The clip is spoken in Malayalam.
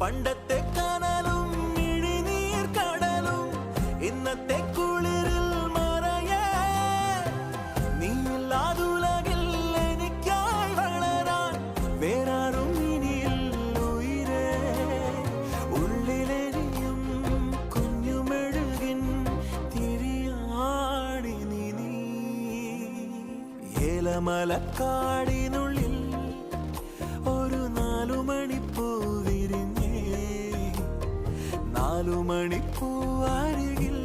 പണ്ടത്തെ കനലും ഇഴിനീർ കടലും ഇന്നത്തെ കുളിരിൽ മറയേ നീയില്ലാതുലകിൽ എനിക്കായി വളരാൻ വേറാരും ഇനിയില്ല ഉയിരേ ഉള്ളിലെരിയും കുഞ്ഞുമെഴുകിൻ തിരിയാണി നീ ഏലമലക്കാടിനുള്ളിൽ ഒരു 4 മണിപ്പൂ വിരിഞ്ഞേ 4 മണിപ്പൂ അരികിൽ